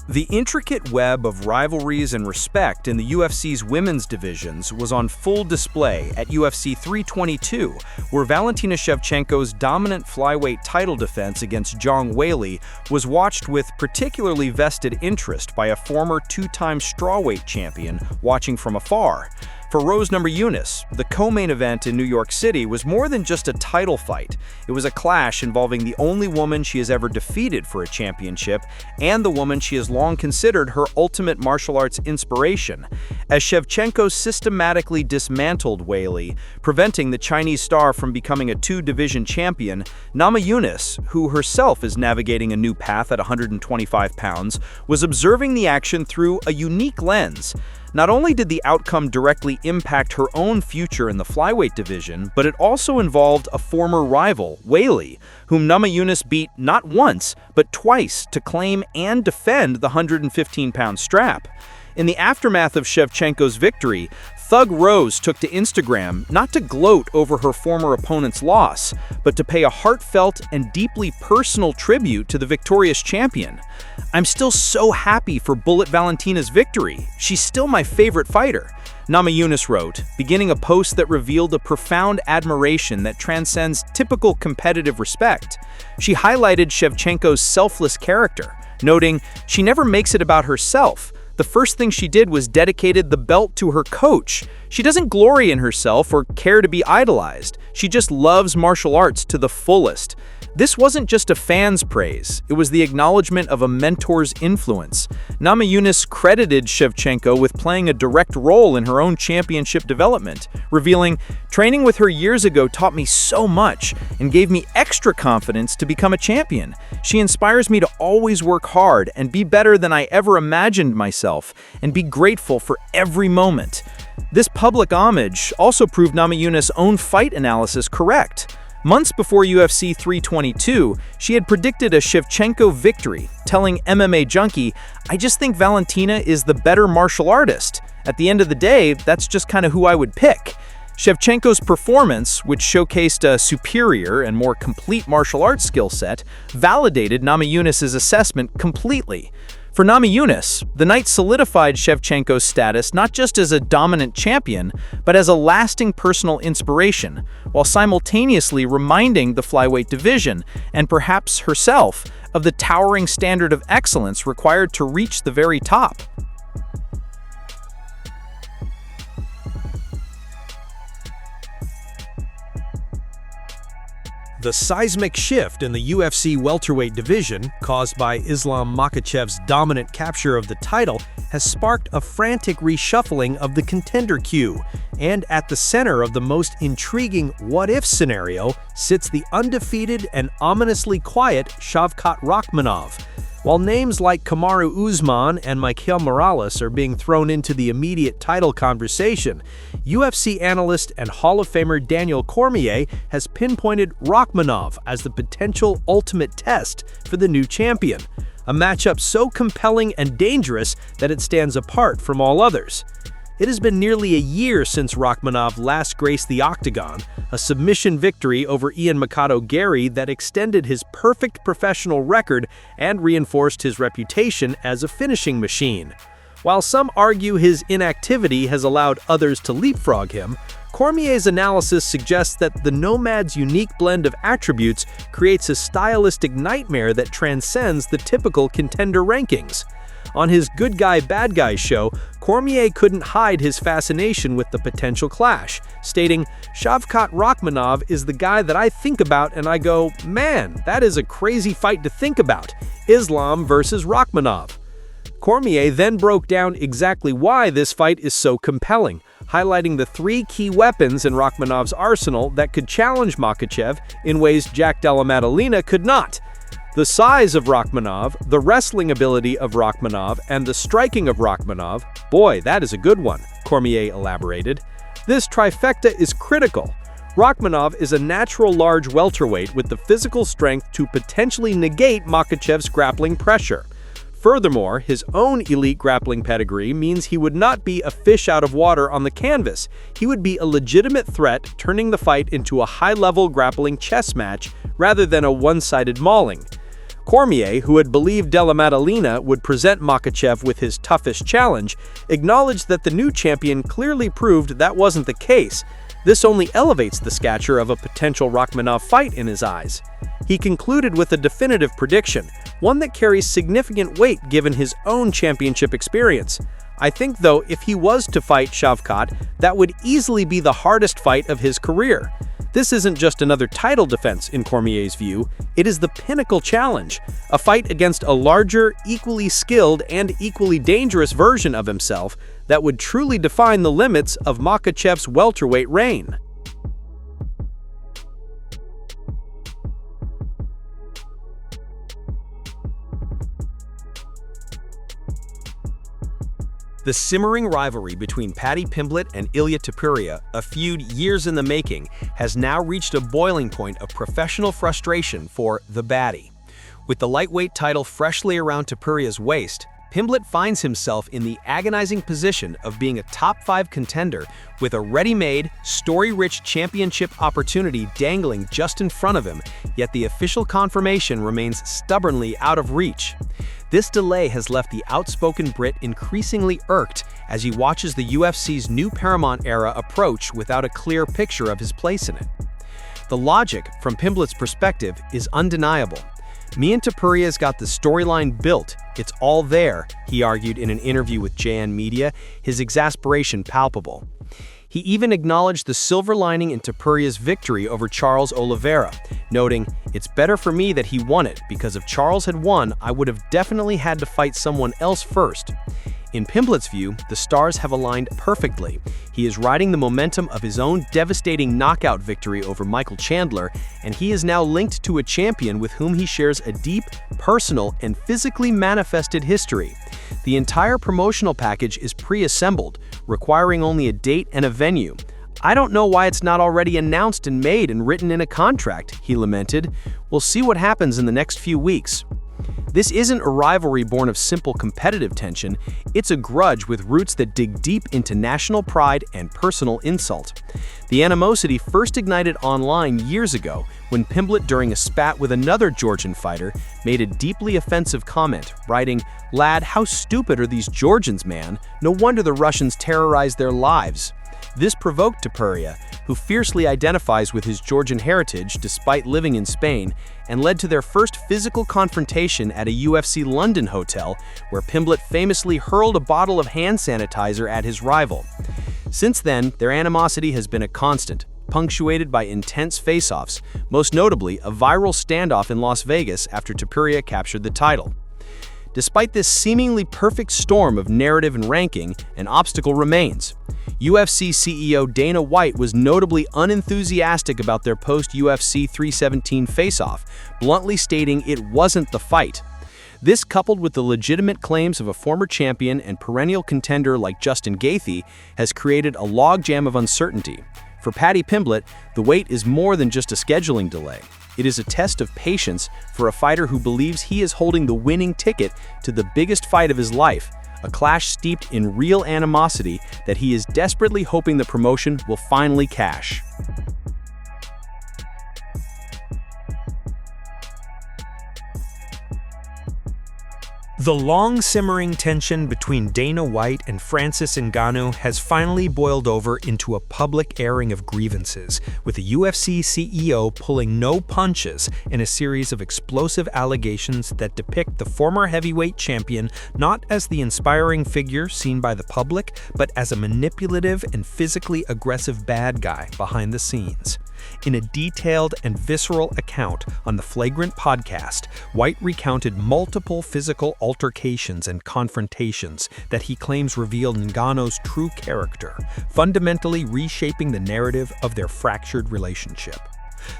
The intricate web of rivalries and respect in the UFC's women's divisions was on full display at UFC 322, where Valentina Shevchenko's dominant flyweight title defense against Zhang Weili was watched with particularly vested interest by a former two-time strawweight champion watching from afar. For Rose Namajunas, the co-main event in New York City was more than just a title fight. It was a clash involving the only woman she has ever defeated for a championship and the woman she has long considered her ultimate martial arts inspiration. As Shevchenko systematically dismantled Weili, preventing the Chinese star from becoming a two-division champion, Namajunas, who herself is navigating a new path at 125 pounds, was observing the action through a unique lens. Not only did the outcome directly impact her own future in the flyweight division, but it also involved a former rival, Weili, whom Namajunas beat not once, but twice to claim and defend the 115-pound strap. In the aftermath of Shevchenko's victory, Thug Rose took to Instagram not to gloat over her former opponent's loss, but to pay a heartfelt and deeply personal tribute to the victorious champion. "I'm still so happy for Bullet Valentina's victory. She's still my favorite fighter," Namajunas wrote, beginning a post that revealed a profound admiration that transcends typical competitive respect. She highlighted Shevchenko's selfless character, noting, "She never makes it about herself. The first thing she did was dedicated the belt to her coach. She doesn't glory in herself or care to be idolized. She just loves martial arts to the fullest." This wasn't just a fan's praise, it was the acknowledgement of a mentor's influence. Namajunas credited Shevchenko with playing a direct role in her own championship development, revealing, "Training with her years ago taught me so much and gave me extra confidence to become a champion. She inspires me to always work hard and be better than I ever imagined myself, and be grateful for every moment." This public homage also proved Namajunas' own fight analysis correct. Months before UFC 322, she had predicted a Shevchenko victory, telling MMA Junkie, "I just think Valentina is the better martial artist. At the end of the day, that's just kind of who I would pick." Shevchenko's performance, which showcased a superior and more complete martial arts skill set, validated Namajunas' assessment completely. For Namajunas, the night solidified Shevchenko's status not just as a dominant champion, but as a lasting personal inspiration, while simultaneously reminding the flyweight division, and perhaps herself, of the towering standard of excellence required to reach the very top. The seismic shift in the UFC welterweight division, caused by Islam Makhachev's dominant capture of the title, has sparked a frantic reshuffling of the contender queue, and at the center of the most intriguing what-if scenario sits the undefeated and ominously quiet Shavkat Rakhmonov. While names like Kamaru Usman and Michael Morales are being thrown into the immediate title conversation, UFC analyst and Hall of Famer Daniel Cormier has pinpointed Rakhmonov as the potential ultimate test for the new champion, a matchup so compelling and dangerous that it stands apart from all others. It has been nearly a year since Rakhmonov last graced the octagon, a submission victory over Ian Mikado Gary that extended his perfect professional record and reinforced his reputation as a finishing machine. While some argue his inactivity has allowed others to leapfrog him, Cormier's analysis suggests that the Nomad's unique blend of attributes creates a stylistic nightmare that transcends the typical contender rankings. On his Good Guy, Bad Guy show, Cormier couldn't hide his fascination with the potential clash, stating, "Shavkat Rakhmonov is the guy that I think about and I go, man, that is a crazy fight to think about. Islam versus Rakhmonov." Cormier then broke down exactly why this fight is so compelling, highlighting the three key weapons in Rakhmonov's arsenal that could challenge Makhachev in ways Jack Della Maddalena could not. The size of Rakhmonov, the wrestling ability of Rakhmonov, and the striking of Rakhmonov, boy, that is a good one, Cormier elaborated. This trifecta is critical. Rakhmonov is a natural large welterweight with the physical strength to potentially negate Makhachev's grappling pressure. Furthermore, his own elite grappling pedigree means he would not be a fish out of water on the canvas. He would be a legitimate threat, turning the fight into a high-level grappling chess match rather than a one-sided mauling. Cormier, who had believed Della Maddalena would present Makhachev with his toughest challenge, acknowledged that the new champion clearly proved that wasn't the case. This only elevates the stature of a potential Rachmanov fight in his eyes. He concluded with a definitive prediction, one that carries significant weight given his own championship experience. I think, though, if he was to fight Shavkat, that would easily be the hardest fight of his career. This isn't just another title defense in Cormier's view, it is the pinnacle challenge, a fight against a larger, equally skilled, and equally dangerous version of himself that would truly define the limits of Makhachev's welterweight reign. The simmering rivalry between Paddy Pimblett and Ilia Topuria, a feud years in the making, has now reached a boiling point of professional frustration for the baddie. With the lightweight title freshly around Topuria's waist, Pimblett finds himself in the agonizing position of being a top-5 contender with a ready-made, story-rich championship opportunity dangling just in front of him, yet the official confirmation remains stubbornly out of reach. This delay has left the outspoken Brit increasingly irked as he watches the UFC's new Paramount era approach without a clear picture of his place in it. The logic, from Pimblett's perspective, is undeniable. Me and Topuria's got the storyline built, it's all there, he argued in an interview with JN Media, his exasperation palpable. He even acknowledged the silver lining in Topuria's victory over Charles Oliveira, noting, "It's better for me that he won it, because if Charles had won, I would have definitely had to fight someone else first." In Pimblett's view, the stars have aligned perfectly. He is riding the momentum of his own devastating knockout victory over Michael Chandler, and he is now linked to a champion with whom he shares a deep, personal, and physically manifested history. The entire promotional package is pre-assembled, requiring only a date and a venue. "I don't know why it's not already announced and made and written in a contract," he lamented. "We'll see what happens in the next few weeks." This isn't a rivalry born of simple competitive tension, it's a grudge with roots that dig deep into national pride and personal insult. The animosity first ignited online years ago when Pimblett, during a spat with another Georgian fighter, made a deeply offensive comment, writing, "Lad, how stupid are these Georgians, man? No wonder the Russians terrorize their lives." This provoked Topuria, who fiercely identifies with his Georgian heritage despite living in Spain, and led to their first physical confrontation at a UFC London hotel, where Pimblett famously hurled a bottle of hand sanitizer at his rival. Since then, their animosity has been a constant, punctuated by intense face-offs, most notably a viral standoff in Las Vegas after Topuria captured the title. Despite this seemingly perfect storm of narrative and ranking, an obstacle remains. UFC CEO Dana White was notably unenthusiastic about their post-UFC 317 face-off, bluntly stating it wasn't the fight. This, coupled with the legitimate claims of a former champion and perennial contender like Justin Gaethje, has created a logjam of uncertainty. For Paddy Pimblett, the wait is more than just a scheduling delay. It is a test of patience for a fighter who believes he is holding the winning ticket to the biggest fight of his life, a clash steeped in real animosity that he is desperately hoping the promotion will finally cash. The long-simmering tension between Dana White and Francis Ngannou has finally boiled over into a public airing of grievances, with the UFC CEO pulling no punches in a series of explosive allegations that depict the former heavyweight champion not as the inspiring figure seen by the public, but as a manipulative and physically aggressive bad guy behind the scenes. In a detailed and visceral account on the Flagrant podcast, White recounted multiple physical altercations and confrontations that he claims revealed Ngannou's true character, fundamentally reshaping the narrative of their fractured relationship.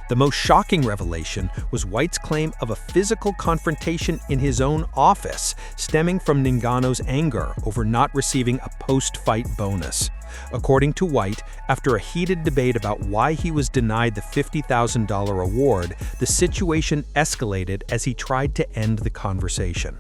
The most shocking revelation was White's claim of a physical confrontation in his own office, stemming from Ngannou's anger over not receiving a post-fight bonus. According to White, after a heated debate about why he was denied the $50,000 award, the situation escalated as he tried to end the conversation.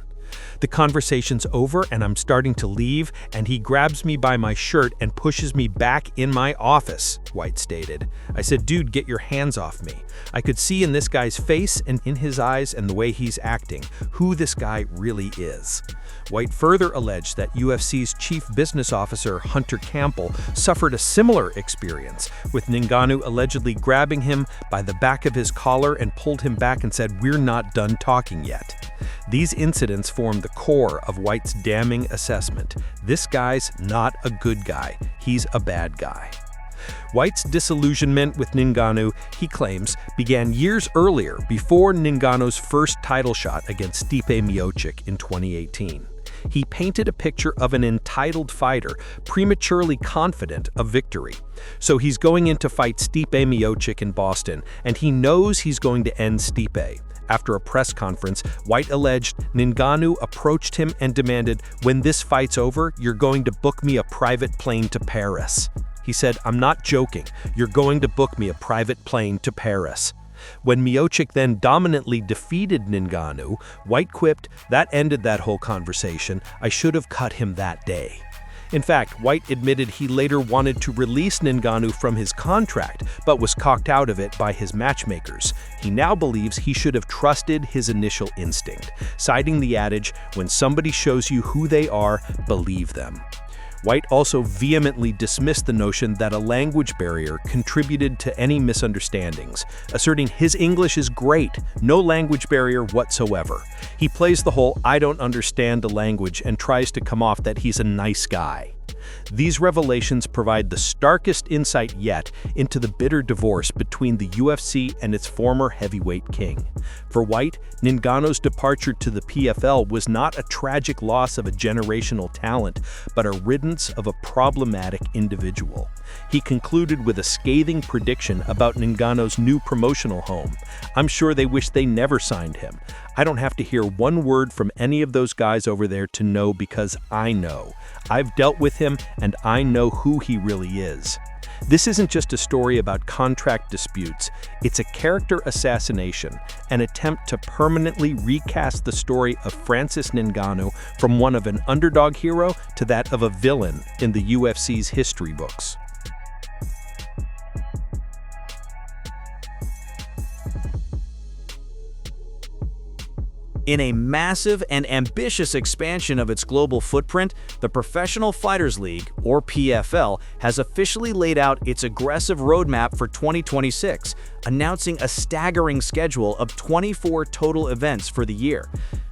The conversation's over and I'm starting to leave, and he grabs me by my shirt and pushes me back in my office, White stated. I said, dude, get your hands off me. I could see in this guy's face and in his eyes and the way he's acting who this guy really is. White further alleged that UFC's chief business officer, Hunter Campbell, suffered a similar experience, with Ngannou allegedly grabbing him by the back of his collar and pulled him back and said, "We're not done talking yet." These incidents form the core of White's damning assessment. This guy's not a good guy, he's a bad guy. White's disillusionment with Ngannou, he claims, began years earlier, before Ngannou's first title shot against Stipe Miocic in 2018. He painted a picture of an entitled fighter, prematurely confident of victory. So he's going in to fight Stipe Miocic in Boston, and he knows he's going to end Stipe. After a press conference, White alleged Ngannou approached him and demanded, "When this fight's over, you're going to book me a private plane to Paris." He said, "I'm not joking. You're going to book me a private plane to Paris." When Miocic then dominantly defeated Ngannou, White quipped, "That ended that whole conversation. I should have cut him that day." In fact, White admitted he later wanted to release Ngannou from his contract, but was cocked out of it by his matchmakers. He now believes he should have trusted his initial instinct, citing the adage, "When somebody shows you who they are, believe them." White also vehemently dismissed the notion that a language barrier contributed to any misunderstandings, asserting his English is great, no language barrier whatsoever. He plays the whole "I don't understand the language" and tries to come off that he's a nice guy. These revelations provide the starkest insight yet into the bitter divorce between the UFC and its former heavyweight king. For White, Ngannou's departure to the PFL was not a tragic loss of a generational talent, but a riddance of a problematic individual. He concluded with a scathing prediction about Ngannou's new promotional home. "I'm sure they wish they never signed him. I don't have to hear one word from any of those guys over there to know, because I know. I've dealt with him and I know who he really is." This isn't just a story about contract disputes, it's a character assassination, an attempt to permanently recast the story of Francis Ngannou from one of an underdog hero to that of a villain in the UFC's history books. In a massive and ambitious expansion of its global footprint, the Professional Fighters League, or PFL, has officially laid out its aggressive roadmap for 2026, announcing a staggering schedule of 24 total events for the year.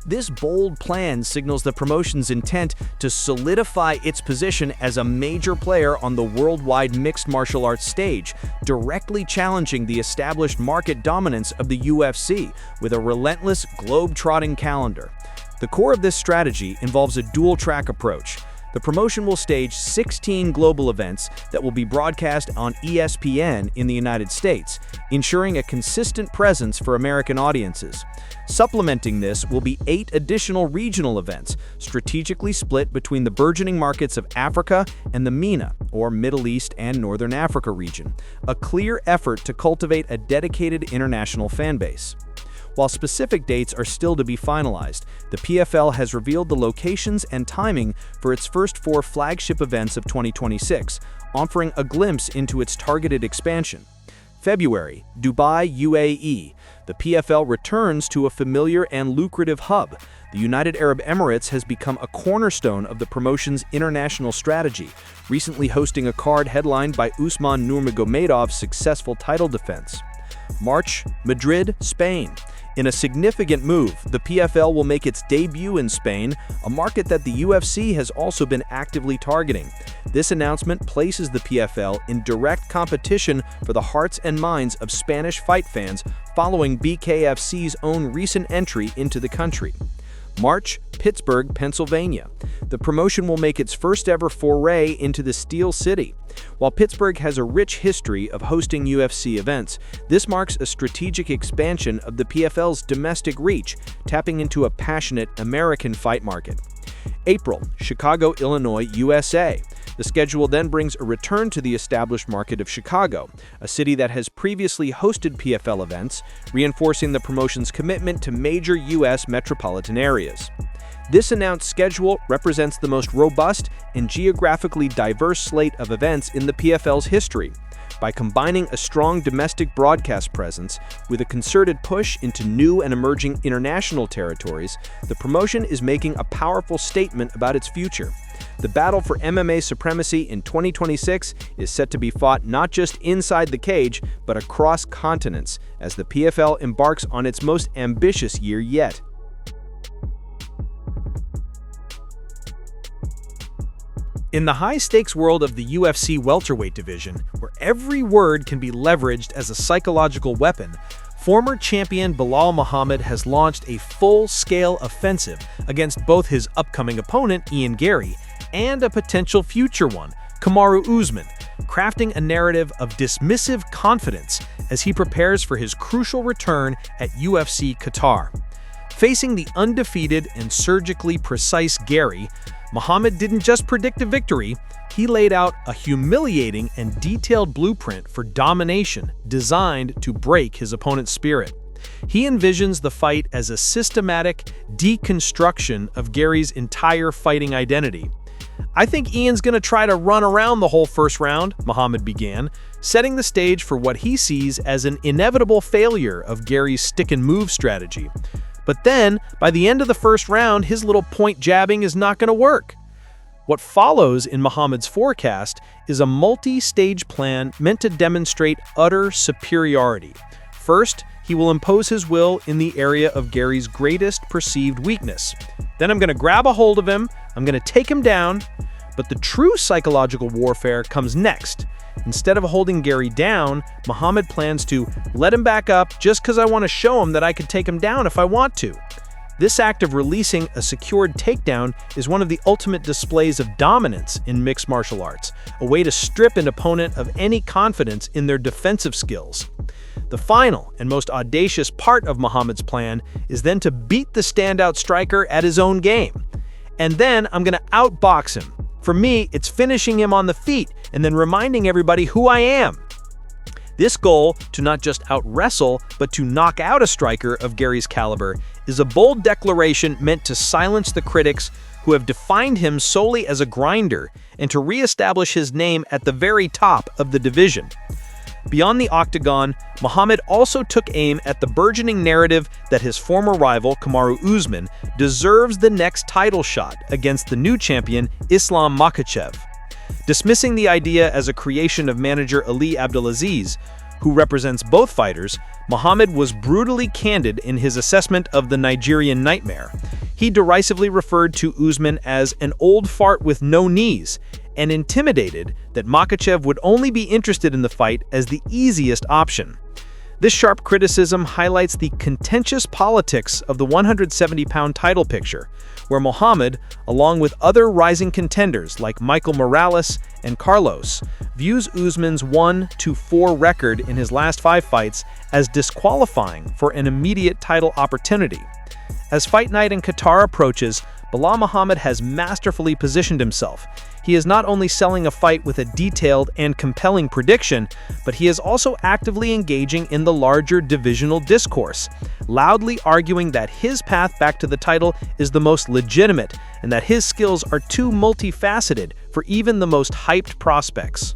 This bold plan signals the promotion's intent to solidify its position as a major player on the worldwide mixed martial arts stage, directly challenging the established market dominance of the UFC with a relentless globe-trotting calendar. The core of this strategy involves a dual-track approach. The promotion will stage 16 global events that will be broadcast on ESPN in the United States, ensuring a consistent presence for American audiences. Supplementing this will be 8 additional regional events, strategically split between the burgeoning markets of Africa and the MENA, or Middle East and Northern Africa region, a clear effort to cultivate a dedicated international fan base. While specific dates are still to be finalized, the PFL has revealed the locations and timing for its first 4 flagship events of 2026, offering a glimpse into its targeted expansion. February, Dubai, UAE. The PFL returns to a familiar and lucrative hub. The United Arab Emirates has become a cornerstone of the promotion's international strategy, recently hosting a card headlined by Usman Nurmagomedov's successful title defense. March, Madrid, Spain. In a significant move, the PFL will make its debut in Spain, a market that the UFC has also been actively targeting. This announcement places the PFL in direct competition for the hearts and minds of Spanish fight fans following BKFC's own recent entry into the country. March, Pittsburgh, Pennsylvania. The promotion will make its first ever foray into the Steel City. While Pittsburgh has a rich history of hosting UFC events, this marks a strategic expansion of the PFL's domestic reach, tapping into a passionate American fight market. April, Chicago, Illinois, USA. The schedule then brings a return to the established market of Chicago, a city that has previously hosted PFL events, reinforcing the promotion's commitment to major U.S. metropolitan areas. This announced schedule represents the most robust and geographically diverse slate of events in the PFL's history. By combining a strong domestic broadcast presence with a concerted push into new and emerging international territories, the promotion is making a powerful statement about its future. The battle for MMA supremacy in 2026 is set to be fought not just inside the cage, but across continents, as the PFL embarks on its most ambitious year yet. In the high-stakes world of the UFC welterweight division, where every word can be leveraged as a psychological weapon, former champion Belal Muhammad has launched a full-scale offensive against both his upcoming opponent, Ian Garry, and a potential future one, Kamaru Usman, crafting a narrative of dismissive confidence as he prepares for his crucial return at UFC Qatar. Facing the undefeated and surgically precise Garry, Muhammad didn't just predict a victory, he laid out a humiliating and detailed blueprint for domination designed to break his opponent's spirit. He envisions the fight as a systematic deconstruction of Garry's entire fighting identity. "I think Ian's going to try to run around the whole first round," Muhammad began, setting the stage for what he sees as an inevitable failure of Garry's stick-and-move strategy. But then, by the end of the first round, his little point jabbing is not going to work. What follows in Muhammad's forecast is a multi-stage plan meant to demonstrate utter superiority. First, he will impose his will in the area of Garry's greatest perceived weakness. Then I'm going to grab a hold of him, I'm going to take him down, but the true psychological warfare comes next. Instead of holding Garry down, Muhammad plans to let him back up just because I want to show him that I could take him down if I want to. This act of releasing a secured takedown is one of the ultimate displays of dominance in mixed martial arts, a way to strip an opponent of any confidence in their defensive skills. The final and most audacious part of Muhammad's plan is then to beat the standout striker at his own game. And then I'm going to outbox him. For me, it's finishing him on the feet and then reminding everybody who I am. This goal, to not just out-wrestle, but to knock out a striker of Garry's caliber, is a bold declaration meant to silence the critics who have defined him solely as a grinder and to re-establish his name at the very top of the division. Beyond the octagon, Muhammad also took aim at the burgeoning narrative that his former rival, Kamaru Usman, deserves the next title shot against the new champion, Islam Makhachev. Dismissing the idea as a creation of manager Ali Abdelaziz, who represents both fighters, Muhammad was brutally candid in his assessment of the Nigerian nightmare. He derisively referred to Usman as an old fart with no knees, and intimidated that Makhachev would only be interested in the fight as the easiest option. This sharp criticism highlights the contentious politics of the 170-pound title picture, where Muhammad, along with other rising contenders like Michael Morales and Carlos, views Usman's 1-4 record in his last 5 fights as disqualifying for an immediate title opportunity. As Fight Night in Qatar approaches, Belal Muhammad has masterfully positioned himself. He is not only selling a fight with a detailed and compelling prediction, but he is also actively engaging in the larger divisional discourse, loudly arguing that his path back to the title is the most legitimate and that his skills are too multifaceted for even the most hyped prospects.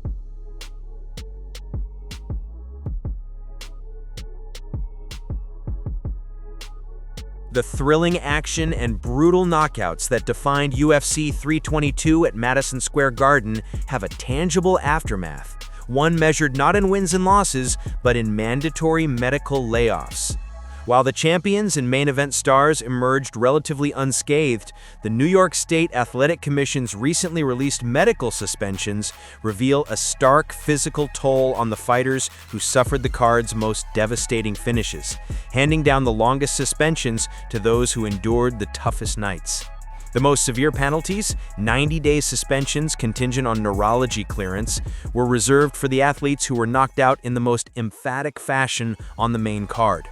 The thrilling action and brutal knockouts that defined UFC 322 at Madison Square Garden have a tangible aftermath, one measured not in wins and losses, but in mandatory medical layoffs. While the champions and main event stars emerged relatively unscathed, the New York State Athletic Commission's recently released medical suspensions reveal a stark physical toll on the fighters who suffered the card's most devastating finishes, handing down the longest suspensions to those who endured the toughest nights. The most severe penalties, 90-day suspensions contingent on neurology clearance, were reserved for the athletes who were knocked out in the most emphatic fashion on the main card.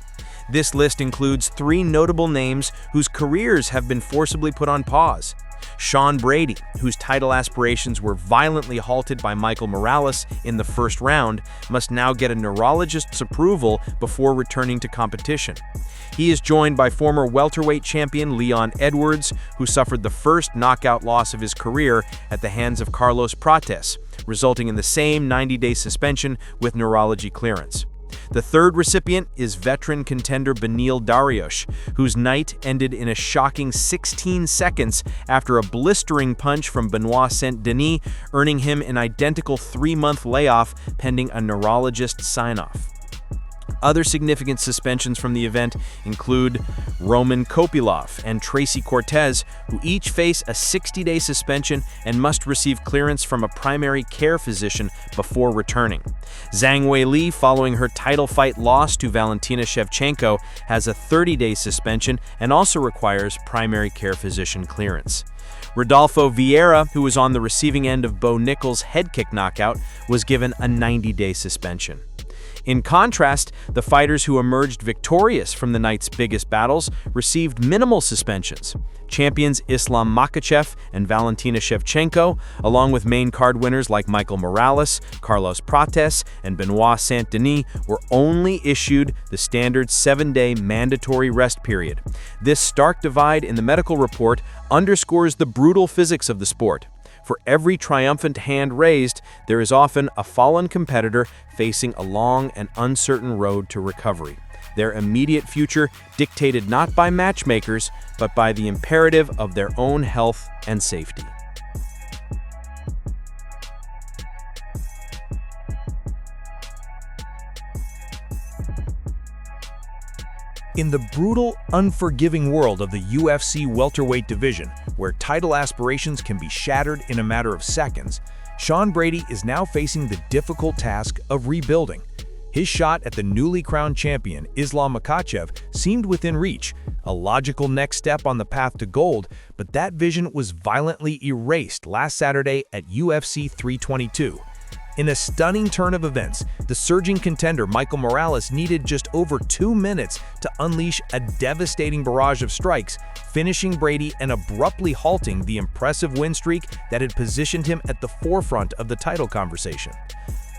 This list includes 3 notable names whose careers have been forcibly put on pause. Sean Brady, whose title aspirations were violently halted by Michael Morales in the first round, must now get a neurologist's approval before returning to competition. He is joined by former welterweight champion Leon Edwards, who suffered the first knockout loss of his career at the hands of Carlos Prates, resulting in the same 90-day suspension with neurology clearance. The third recipient is veteran contender Beneil Dariush, whose night ended in a shocking 16 seconds after a blistering punch from Benoit Saint-Denis, earning him an identical 3-month layoff pending a neurologist sign-off. Other significant suspensions from the event include Roman Kopylov and Tracy Cortez, who each face a 60-day suspension and must receive clearance from a primary care physician before returning. Zhang Weili, following her title fight loss to Valentina Shevchenko, has a 30-day suspension and also requires primary care physician clearance. Rodolfo Vieira, who was on the receiving end of Bo Nickal's head kick knockout, was given a 90-day suspension. In contrast, the fighters who emerged victorious from the night's biggest battles received minimal suspensions. Champions Islam Makhachev and Valentina Shevchenko, along with main card winners like Michael Morales, Carlos Prates, and Benoit Saint-Denis, were only issued the standard 7-day mandatory rest period. This stark divide in the medical report underscores the brutal physics of the sport. For every triumphant hand raised, there is often a fallen competitor facing a long and uncertain road to recovery. Their immediate future dictated not by matchmakers, but by the imperative of their own health and safety. In the brutal, unforgiving world of the UFC welterweight division, where title aspirations can be shattered in a matter of seconds, Sean Brady is now facing the difficult task of rebuilding. His shot at the newly crowned champion, Islam Makhachev, seemed within reach, a logical next step on the path to gold, but that vision was violently erased last Saturday at UFC 322. In a stunning turn of events, the surging contender Michael Morales needed just over 2 minutes to unleash a devastating barrage of strikes, finishing Brady and abruptly halting the impressive win streak that had positioned him at the forefront of the title conversation.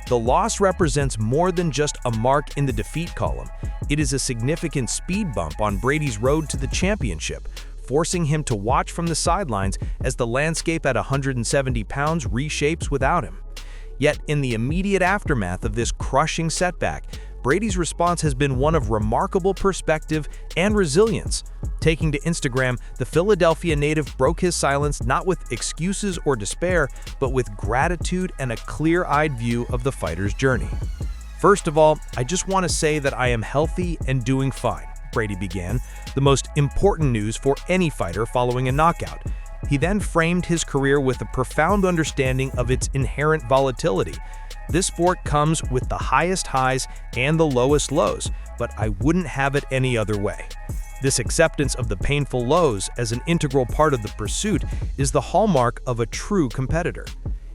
The loss represents more than just a mark in the defeat column. It is a significant speed bump on Brady's road to the championship, forcing him to watch from the sidelines as the landscape at 170 pounds reshapes without him. Yet, in the immediate aftermath of this crushing setback, Brady's response has been one of remarkable perspective and resilience. Taking to Instagram, the Philadelphia native broke his silence not with excuses or despair, but with gratitude and a clear-eyed view of the fighter's journey. "First of all, I just want to say that I am healthy and doing fine," Brady began, the most important news for any fighter following a knockout. He then framed his career with a profound understanding of its inherent volatility. This sport comes with the highest highs and the lowest lows, but I wouldn't have it any other way. This acceptance of the painful lows as an integral part of the pursuit is the hallmark of a true competitor.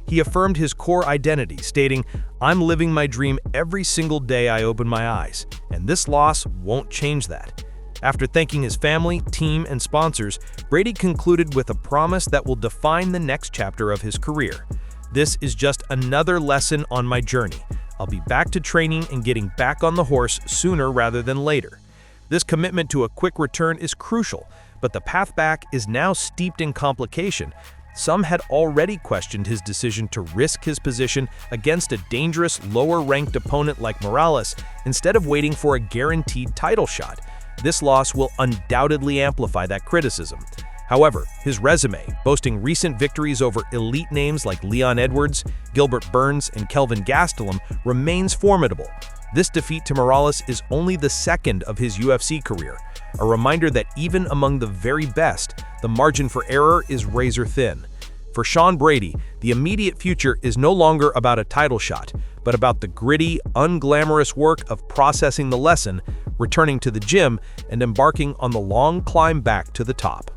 He affirmed his core identity, stating, "I'm living my dream every single day I open my eyes, and this loss won't change that." After thanking his family, team, and sponsors, Brady concluded with a promise that will define the next chapter of his career. "This is just another lesson on my journey. I'll be back to training and getting back on the horse sooner rather than later." This commitment to a quick return is crucial, but the path back is now steeped in complication. Some had already questioned his decision to risk his position against a dangerous, lower-ranked opponent like Morales instead of waiting for a guaranteed title shot. This loss will undoubtedly amplify that criticism. However, his resume, boasting recent victories over elite names like Leon Edwards, Gilbert Burns, and Kelvin Gastelum, remains formidable. This defeat to Morales is only the second of his UFC career, a reminder that even among the very best, the margin for error is razor thin. For Sean Brady, the immediate future is no longer about a title shot, but about the gritty, unglamorous work of processing the lesson, returning to the gym, and embarking on the long climb back to the top.